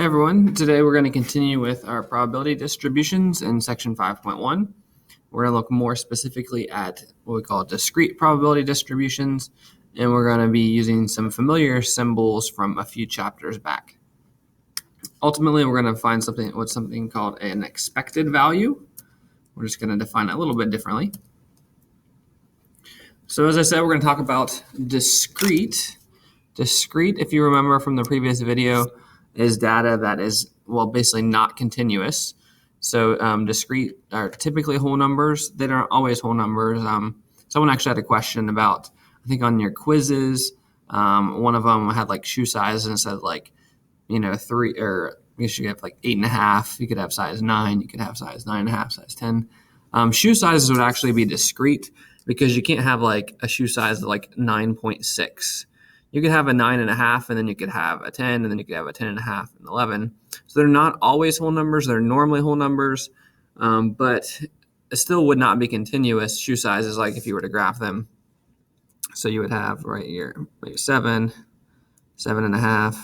Hi everyone, today we're going to continue with our probability distributions in section 5.1. We're going to look more specifically at what we call discrete probability distributions, and we're going to be using some familiar symbols from a few chapters back. Ultimately, we're going to find something called an expected value. We're just going to define it a little bit differently. So as I said, we're going to talk about discrete. Discrete, if you remember from the previous video, is data that is, basically not continuous. So discrete are typically whole numbers. They aren't always whole numbers. Someone actually had a question about, I think on your quizzes, one of them had like shoe size and it said like, 3, or I guess you have like 8.5. You could have size 9. You could have size 9.5, size 10. Shoe sizes would actually be discrete because you can't have like a shoe size of like 9.6. You could have a 9.5, and then you could have a 10, and then you could have a 10.5 and 11. So they're not always whole numbers. They're normally whole numbers, but it still would not be continuous shoe sizes like if you were to graph them. So you would have right here, maybe 7, 7.5,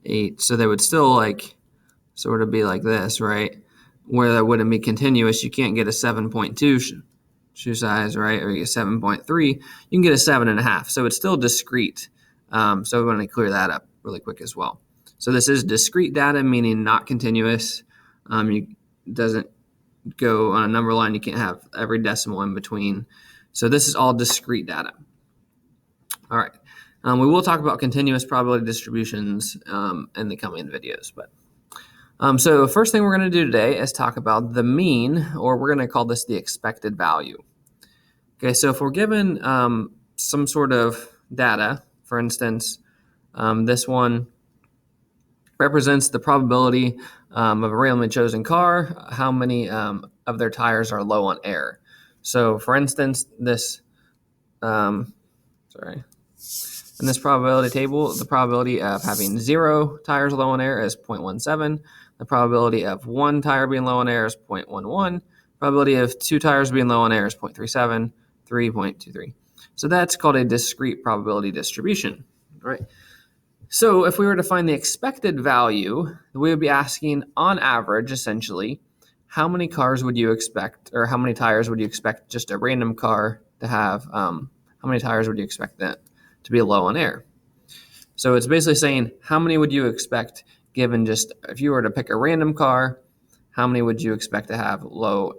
8. So they would still like sort of be like this, right? Where that wouldn't be continuous. You can't get a 7.2 shoe size, right? Or you get 7.3, you can get a 7.5. So it's still discrete. So we want to clear that up really quick as well. So this is discrete data, meaning not continuous. It doesn't go on a number line. You can't have every decimal in between. So this is all discrete data. All right. We will talk about continuous probability distributions in the coming videos. So the first thing we're going to do today is talk about the mean, or we're going to call this the expected value. Okay, so if we're given some sort of data, for instance, this one represents the probability of a randomly chosen car, how many of their tires are low on air. So for instance, in this probability table, the probability of having 0 tires low on air is 0.17. The probability of 1 tire being low on air is 0.11. Probability of 2 tires being low on air is 0.37, 3.23. So that's called a discrete probability distribution, right? So if we were to find the expected value, we would be asking on average, essentially, how many cars would you expect, or how many tires would you expect just a random car to have? How many tires would you expect that to be low on air? So it's basically saying how many would you expect given just, if you were to pick a random car, how many would you expect to have low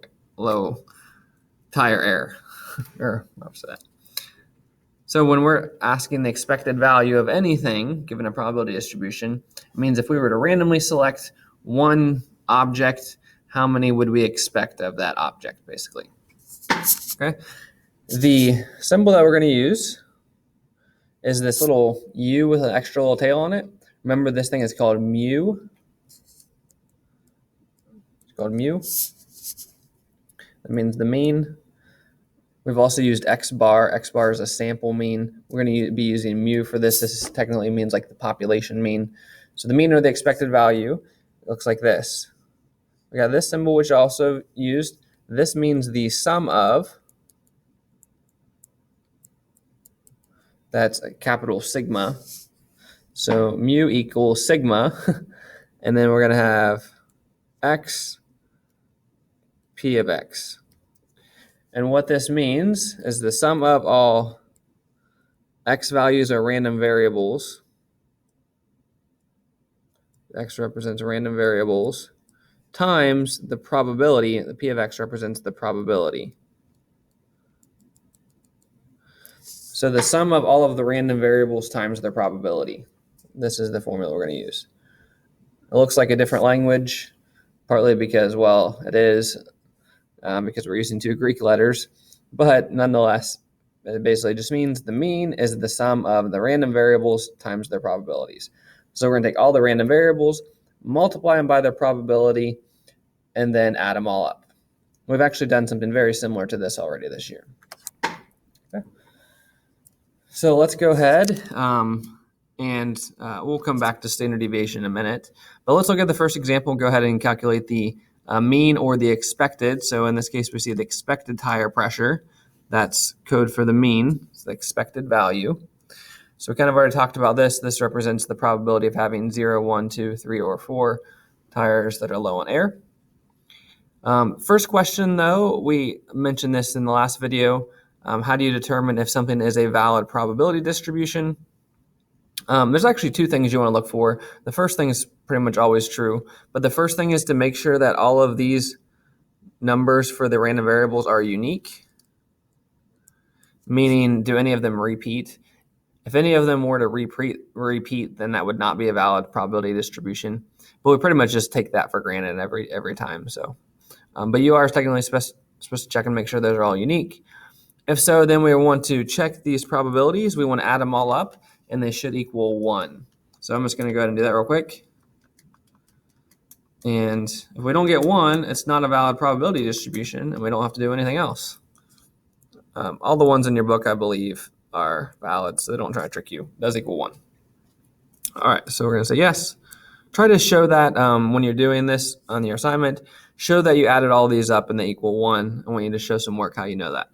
tire air? Or opposite. So when we're asking the expected value of anything given a probability distribution, it means if we were to randomly select one object, how many would we expect of that object, basically? Okay. The symbol that we're going to use is this little U with an extra little tail on it. Remember, this thing is called mu. It's called mu. That means the mean. We've also used X bar. X bar is a sample mean. We're going to be using mu for this. This technically means like the population mean. So the mean or the expected value looks like this. We got this symbol, which I also used. This means the sum of, that's a capital sigma. So mu equals sigma, and then we're going to have x p of x. And what this means is the sum of all x values are random variables. X represents random variables times the probability. The p of x represents the probability. So the sum of all of the random variables times their probability. This is the formula we're going to use. It looks like a different language, partly because, it is, because we're using 2 Greek letters, but nonetheless, it basically just means the mean is the sum of the random variables times their probabilities. So we're going to take all the random variables, multiply them by their probability, and then add them all up. We've actually done something very similar to this already this year. Okay. So let's go ahead and we'll come back to standard deviation in a minute. But let's look at the first example and go ahead and calculate the mean or the expected. So in this case, we see the expected tire pressure. That's code for the mean. It's the expected value. So we kind of already talked about this. This represents the probability of having 0, 1, 2, 3, or 4 tires that are low on air. First question, though, we mentioned this in the last video. How do you determine if something is a valid probability distribution? There's actually two things you want to look for. The first thing is pretty much always true, but the first thing is to make sure that all of these numbers for the random variables are unique, meaning do any of them repeat? If any of them were to repeat, then that would not be a valid probability distribution. But we pretty much just take that for granted every time. So, but you are technically supposed to check and make sure those are all unique. If so, then we want to check these probabilities. We want to add them all up, and they should equal 1. So I'm just going to go ahead and do that real quick. And if we don't get 1, it's not a valid probability distribution, and we don't have to do anything else. All the ones in your book, I believe, are valid, so they don't try to trick you. It does equal 1. All right, so we're going to say yes. Try to show that when you're doing this on your assignment, show that you added all these up and they equal 1. I want you to show some work how you know that.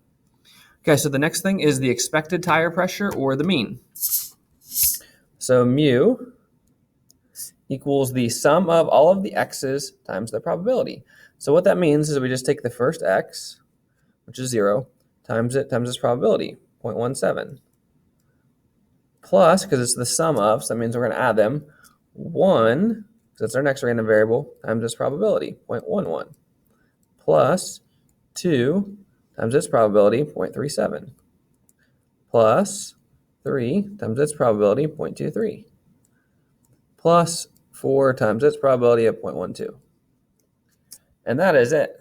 Okay, so the next thing is the expected tire pressure or the mean. So mu equals the sum of all of the x's times the probability. So what that means is we just take the first x, which is 0, times its probability, 0.17, plus, because it's the sum of, so that means we're going to add them, 1, because that's our next random variable, times its probability, 0.11, plus 2 times its probability, 0.37, plus 3 times its probability, 0.23, plus 4 times its probability of 0.12. And that is it.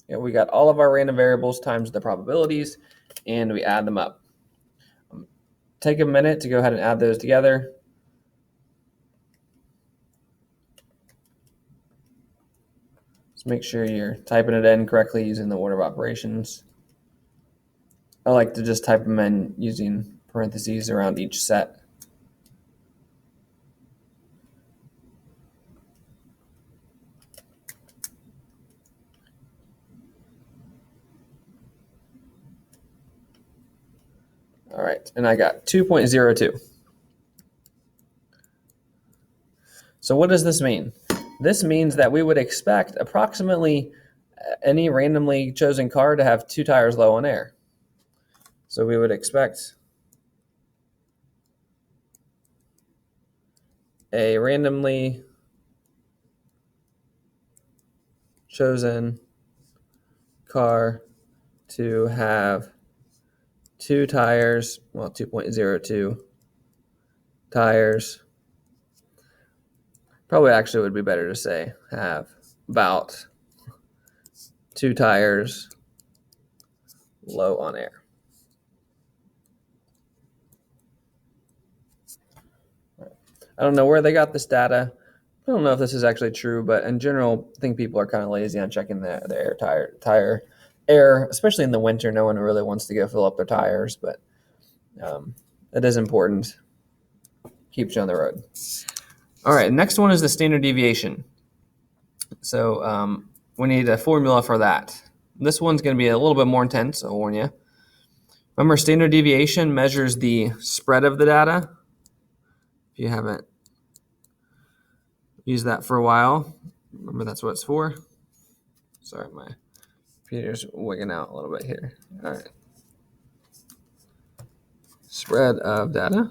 We got all of our random variables times the probabilities, and we add them up. Take a minute to go ahead and add those together. Just make sure you're typing it in correctly using the order of operations. I like to just type them in using parentheses around each set. All right, and I got 2.02. So what does this mean? This means that we would expect approximately any randomly chosen car to have 2 tires low on air. So we would expect a randomly chosen car to have 2 tires, well, 2.02 tires. Probably actually would be better to say have about 2 tires low on air. I don't know where they got this data. I don't know if this is actually true, but in general, I think people are kind of lazy on checking the tire air, especially in the winter. No one really wants to go fill up their tires, but it is important. Keeps you on the road. All right, next one is the standard deviation. So we need a formula for that. This one's going to be a little bit more intense, I'll warn you. Remember, standard deviation measures the spread of the data. If you haven't used that for a while, remember that's what it's for. Sorry, my computer's wigging out a little bit here. All right. Spread of data.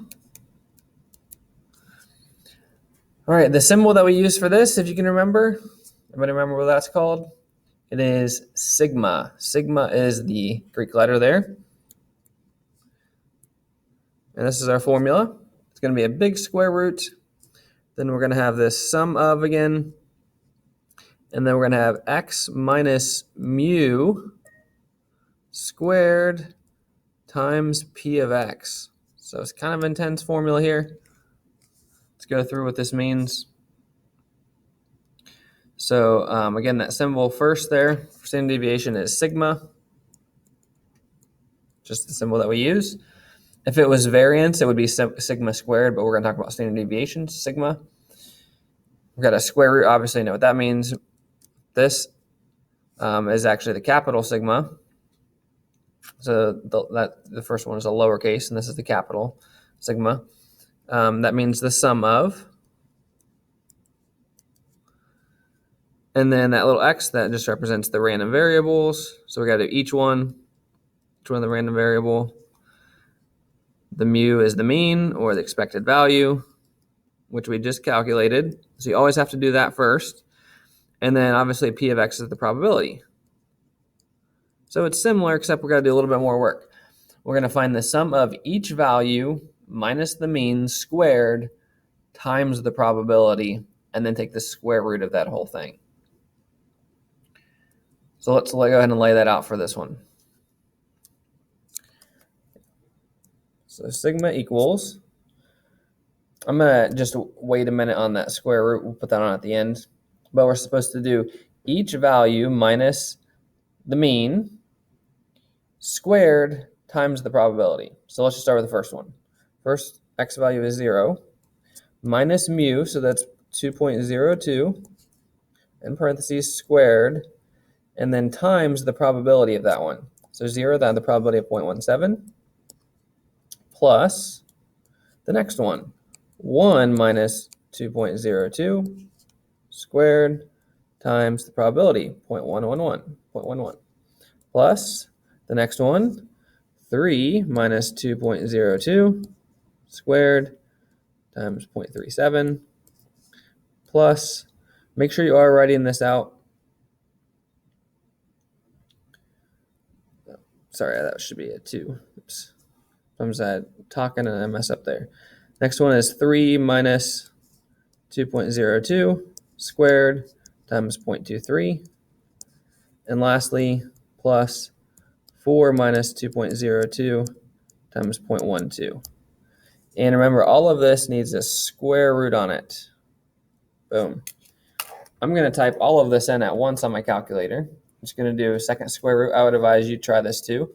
All right, the symbol that we use for this, if you can remember, everybody remember what that's called? It is sigma. Sigma is the Greek letter there. And this is our formula. It's going to be a big square root. Then we're going to have this sum of again. And then we're going to have x minus mu squared times p of x. So it's kind of an intense formula here. Let's go through what this means. So again, that symbol first there for standard deviation is sigma, just the symbol that we use. If it was variance, it would be sigma squared, but we're going to talk about standard deviation, sigma. We've got a square root, obviously know what that means. This is actually the capital sigma. So the first one is a lowercase, and this is the capital. sigma. That means the sum of. And then that little x, that just represents the random variables. So we got to do each one of the random variable. The mu is the mean or the expected value, which we just calculated. So you always have to do that first. And then obviously p of x is the probability. So it's similar, except we're going to do a little bit more work. We're going to find the sum of each value minus the mean squared times the probability, and then take the square root of that whole thing. So let's go ahead and lay that out for this one. So sigma equals, I'm going to just wait a minute on that square root. We'll put that on at the end. But we're supposed to do each value minus the mean squared times the probability. So let's just start with the first one. First x value is 0 minus mu, so that's 2.02 in parentheses squared, and then times the probability of that one. So 0, that the probability of 0.17, plus the next one, 1 minus 2.02 squared times the probability, 0.111, plus the next one, 3 minus 2.02 squared times 0.37, plus, make sure you are writing this out. Sorry, that should be a 2. Oops. Sometimes I'm talking and I mess up there. Next one is 3 minus 2.02 squared times 0.23. And lastly, plus 4 minus 2.02 times 0.12. And remember, all of this needs a square root on it. Boom. I'm going to type all of this in at once on my calculator. I'm just going to do a second square root. I would advise you try this too.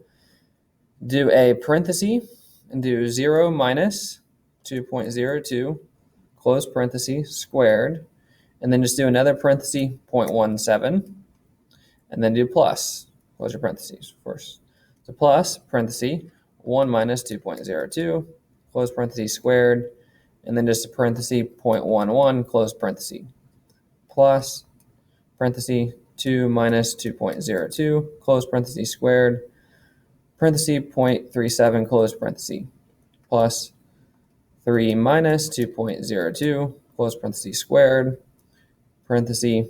Do a parenthesis and do 0 minus 2.02, close parenthesis, squared, and then just do another parenthesis, 0.17, and then do plus, close your parentheses first. So plus, parenthesis, 1 minus 2.02, close parenthesis, squared, and then just a parenthesis, 0.11, close parenthesis, plus, parenthesis, 2 minus 2.02, close parenthesis, squared, parenthesis, 0.37, close parenthesis, plus 3 minus 2.02, close parenthesis, squared, parenthesis,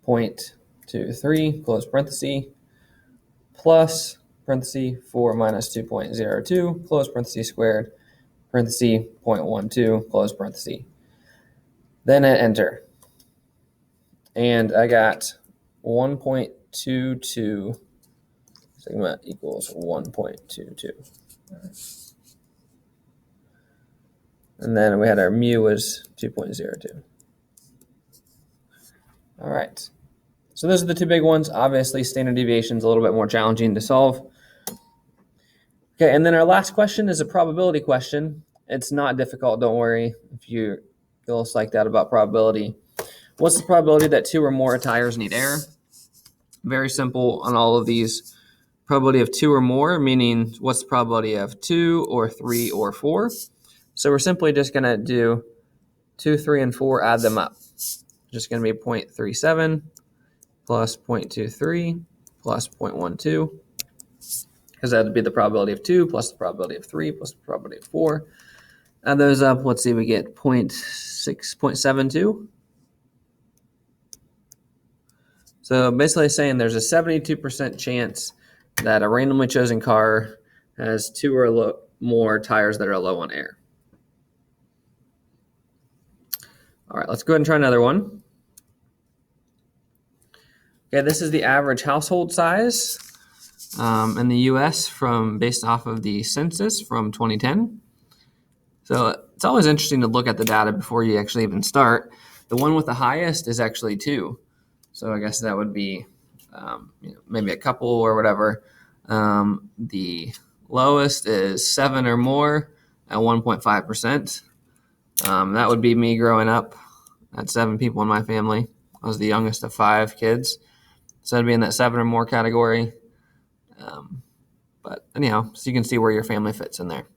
0.23, close parenthesis, plus, parenthesis, 4 minus 2.02, close parenthesis, squared, parenthesis, 0.12, close parenthesis. Then I enter. And I got 1.22 sigma equals 1.22. And then we had our mu was 2.02. All right. So those are the two big ones. Obviously, standard deviation is a little bit more challenging to solve. Okay, and then our last question is a probability question. It's not difficult, don't worry if you feel psyched out about probability. What's the probability that 2 or more tires need air? Very simple on all of these. Probability of 2 or more, meaning what's the probability of 2 or 3 or 4? So we're simply just going to do 2, 3, and 4, add them up. Just going to be 0.37 plus 0.23 plus 0.12, because that would be the probability of 2 plus the probability of 3 plus the probability of 4. Add those up. Let's see, we get 0.72. So basically saying there's a 72% chance that a randomly chosen car has 2 or more tires that are low on air. All right, let's go ahead and try another one. Okay, this is the average household size in the U.S. based off of the census from 2010. So it's always interesting to look at the data before you actually even start. The one with the highest is actually 2. So I guess that would be maybe a couple or whatever. The lowest is 7 or more at 1.5%. That would be me growing up. I had 7 people in my family. I was the youngest of 5 kids. So I'd be in that 7 or more category. But anyhow, so you can see where your family fits in there.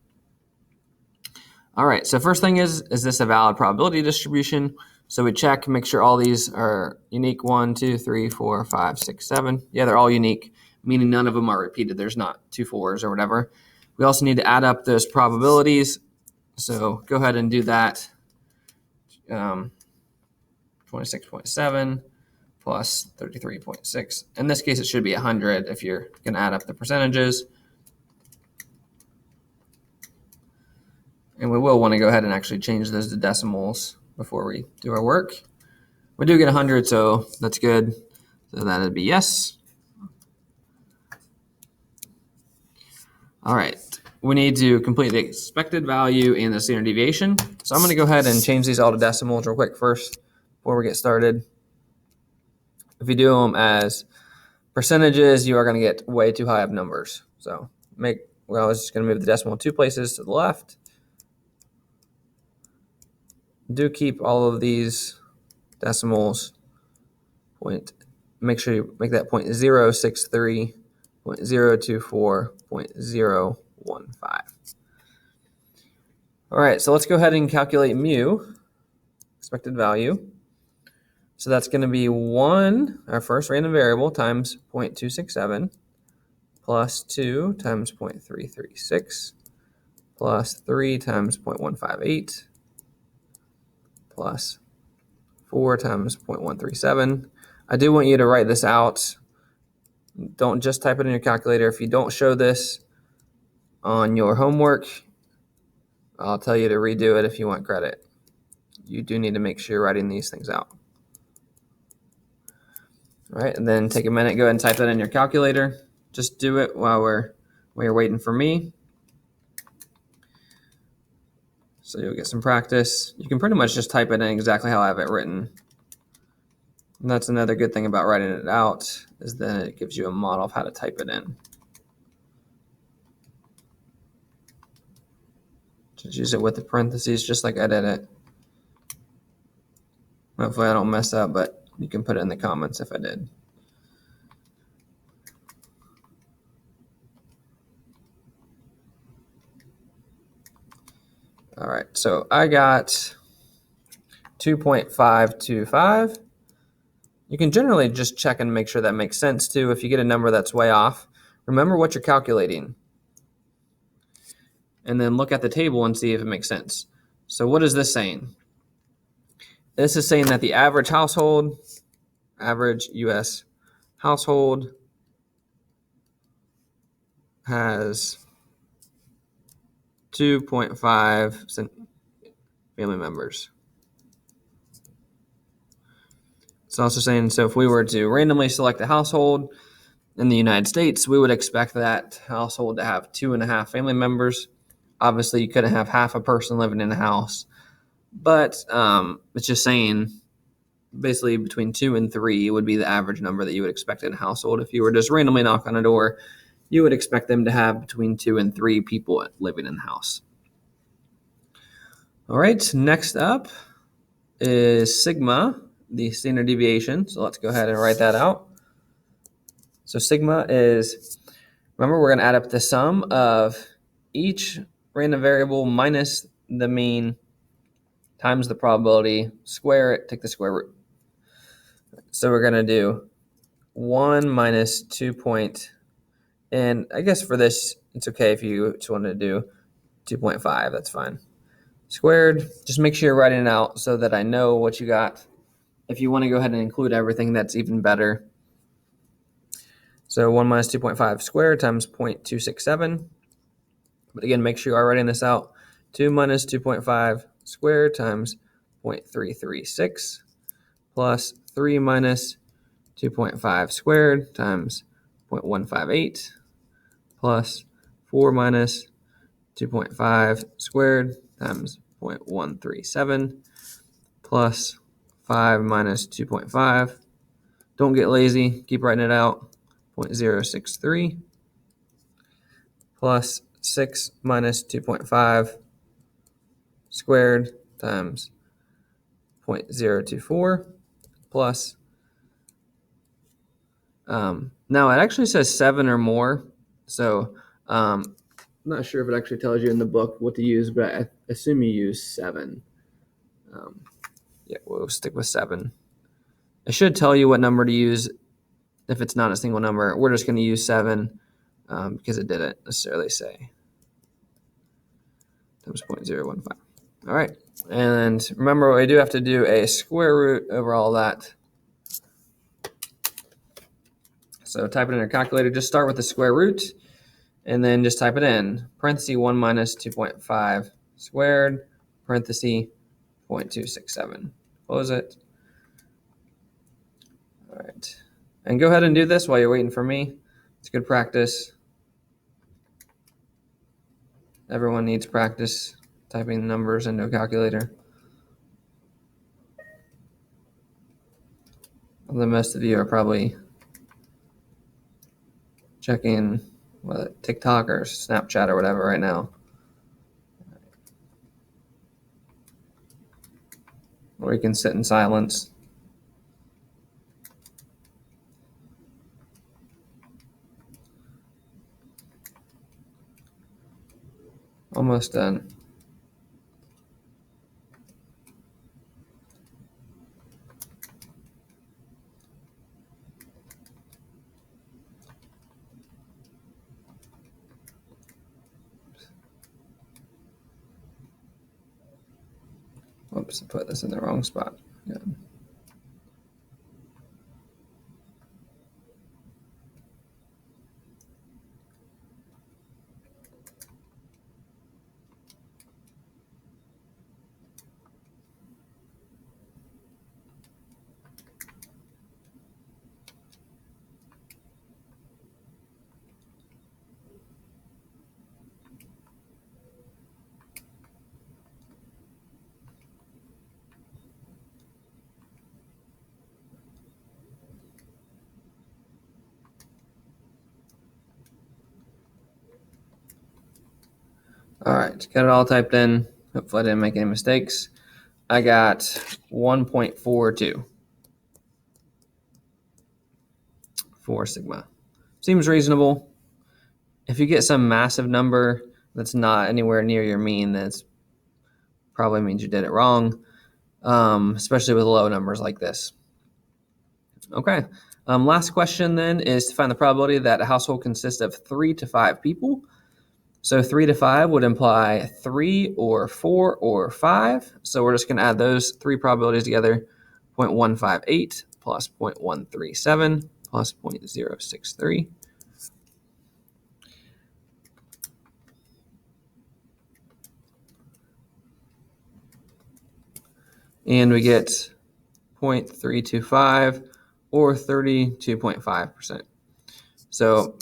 All right, so first thing is this a valid probability distribution? So we check, make sure all these are unique. 1, 2, 3, 4, 5, 6, 7. Yeah, they're all unique, meaning none of them are repeated. There's not 2 4s or whatever. We also need to add up those probabilities. So go ahead and do that. 26.7 plus 33.6. In this case, it should be 100 if you're going to add up the percentages. And we will want to go ahead and actually change those to decimals before we do our work. We do get 100, so that's good. So that would be yes. All right, we need to complete the expected value and the standard deviation. So I'm going to go ahead and change these all to decimals real quick first before we get started. If you do them as percentages, you are going to get way too high of numbers. So I was just going to move the decimal 2 places to the left. Do keep all of these decimals. Make sure you make that 0.063, 0.024, 0.015. All right, so let's go ahead and calculate mu, expected value. So that's going to be 1, our first random variable, times 0.267, plus 2 times 0.336, plus 3 times 0.158, plus 4 times 0.137. I do want you to write this out. Don't just type it in your calculator. If you don't show this on your homework, I'll tell you to redo it if you want credit. You do need to make sure you're writing these things out. All right, and then take a minute, go ahead and type that in your calculator. Just do it while you're waiting for me. So you'll get some practice. You can pretty much just type it in exactly how I have it written. And that's another good thing about writing it out, is then it gives you a model of how to type it in. Just use it with the parentheses, just like I did it. Hopefully I don't mess up, but you can put it in the comments if I did. All right, so I got 2.525. You can generally just check and make sure that makes sense too. If you get a number that's way off, remember what you're calculating. And then look at the table and see if it makes sense. So what is this saying? This is saying that the average U.S. household has 2.5 family members. It's also saying, so if we were to randomly select a household in the United States, we would expect that household to have 2.5 family members. Obviously, you couldn't have half a person living in a house, but it's just saying basically between 2 and 3 would be the average number that you would expect in a household. If you were just randomly knock on a door, you would expect them to have between 2 and 3 people living in the house. All right, next up is sigma, the standard deviation. So let's go ahead and write that out. So sigma is, remember, we're going to add up the sum of each random variable minus the mean times the probability, square it, take the square root. So we're going to do 1 minus 2 and I guess for this, it's okay if you just want to do 2.5, that's fine. Squared, just make sure you're writing it out so that I know what you got. If you want to go ahead and include everything, that's even better. So 1 minus 2.5 squared times 0.267. But again, make sure you are writing this out. 2 minus 2.5 squared times 0.336 plus 3 minus 2.5 squared times 0.158 plus 4 minus 2.5 squared times 0.137 plus 5 minus 2.5. Don't get lazy. Keep writing it out. 0.063 plus 6 minus 2.5 squared times 0.024 plus, now it actually says 7 or more. So I'm not sure if it actually tells you in the book what to use, but assume you use 7. Yeah, we'll stick with 7. It should tell you what number to use if it's not a single number. We're just going to use 7 because it didn't necessarily say. Times 0.015. All right. And remember, we do have to do a square root over all that. So type it in your calculator. Just start with the square root, and then just type it in. Parenthesis 1 minus 2.5 squared, parenthesis 0.267. Close it. All right. And go ahead and do this while you're waiting for me. It's good practice. Everyone needs practice typing numbers into a calculator. Although most of you are probably checking TikTok or Snapchat or whatever right now. Or you can sit in silence. Almost done. Whoops, I put this in the wrong spot. Yeah. All right, got it all typed in. Hopefully I didn't make any mistakes. I got 1.42 for sigma. Seems reasonable. If you get some massive number that's not anywhere near your mean, that's probably means you did it wrong, especially with low numbers like this. Okay, last question then is to find the probability that a household consists of 3 to 5 people. So 3 to 5 would imply 3 or 4 or 5. So we're just going to add those 3 probabilities together. 0.158 plus 0.137 plus 0.063. And we get 0.325 or 32.5%. So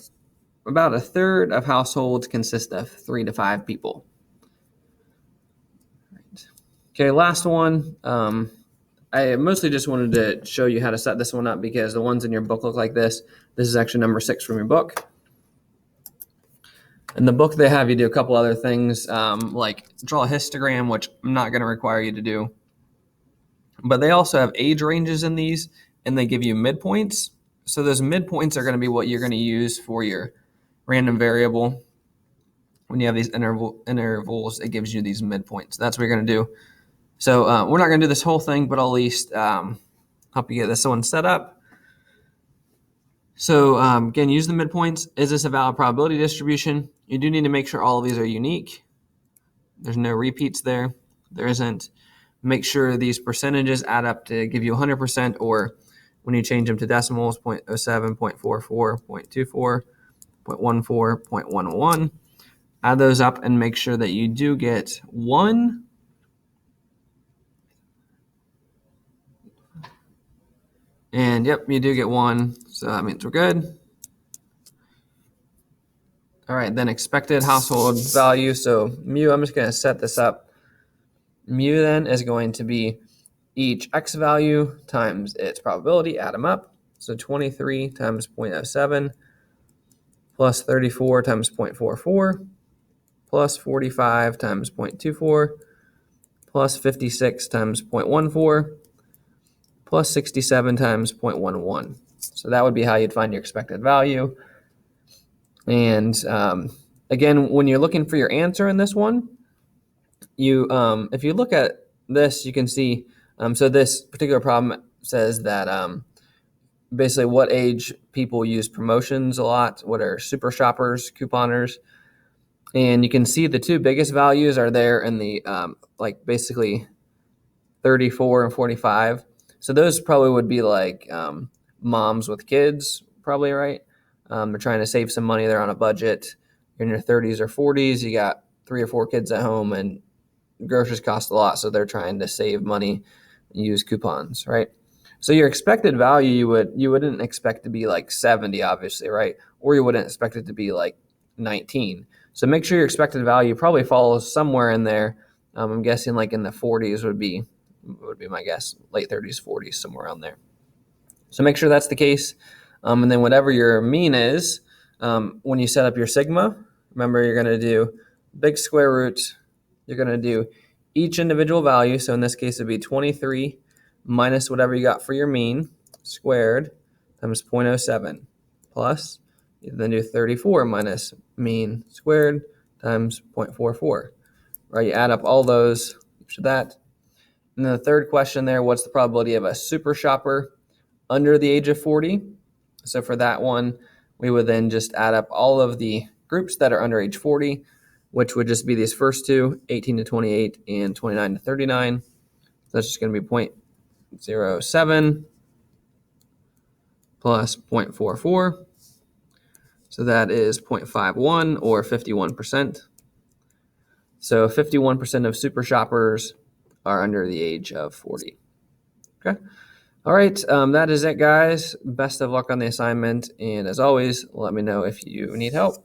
about a third of households consist of 3 to 5 people. Okay, last one. I mostly just wanted to show you how to set this one up because the ones in your book look like this. This is actually number 6 from your book. In the book, they have you do a couple other things, like draw a histogram, which I'm not going to require you to do. But they also have age ranges in these, and they give you midpoints. So those midpoints are going to be what you're going to use for your random variable. When you have these intervals, it gives you these midpoints. That's what you're going to do. So we're not going to do this whole thing, but I'll at least help you get this one set up. So again, use the midpoints. Is this a valid probability distribution? You do need to make sure all of these are unique. There's no repeats there. There isn't. Make sure these percentages add up to give you 100%, or when you change them to decimals, 0.07, 0.44, 0.24, 0.14, 0.11. Add those up and make sure that you do get 1. And yep, you do get 1, so that means we're good. All right, then expected household value. So mu, I'm just going to set this up. Mu then is going to be each x value times its probability, add them up. So 23 times 0.07 plus 34 times 0.44 plus 45 times 0.24 plus 56 times 0.14 plus 67 times 0.11. So that would be how you'd find your expected value. And again, when you're looking for your answer in this one, if you look at this, you can see, so this particular problem says that basically what age people use promotions a lot, what are super shoppers, couponers, and you can see the two biggest values are there in the like basically 34 and 45. So those probably would be like moms with kids, probably, right? They're trying to save some money. They're on a budget. You're in your 30s or 40s. You got 3 or 4 kids at home, and groceries cost a lot, so they're trying to save money and use coupons, right? So your expected value, you wouldn't expect to be like 70, obviously, right? Or you wouldn't expect it to be like 19. So make sure your expected value probably follows somewhere in there. I'm guessing like in the 40s would be my guess, late 30s, 40s, somewhere around there. So make sure that's the case. And then whatever your mean is, when you set up your sigma, remember you're going to do big square root. You're going to do each individual value. So in this case, it'd be 23 minus whatever you got for your mean squared times 0.07 plus. You then do 34 minus mean squared times 0.44. Right? You add up all those, each of that. And then the third question there, what's the probability of a super shopper under the age of 40? So for that one, we would then just add up all of the groups that are under age 40, which would just be these first two, 18 to 28 and 29 to 39. So that's just going to be 0.07 plus 0.44. So that is 0.51 or 51%. So 51% of super shoppers are under the age of 40. Okay. All right. That is it, guys. Best of luck on the assignment. And as always, let me know if you need help.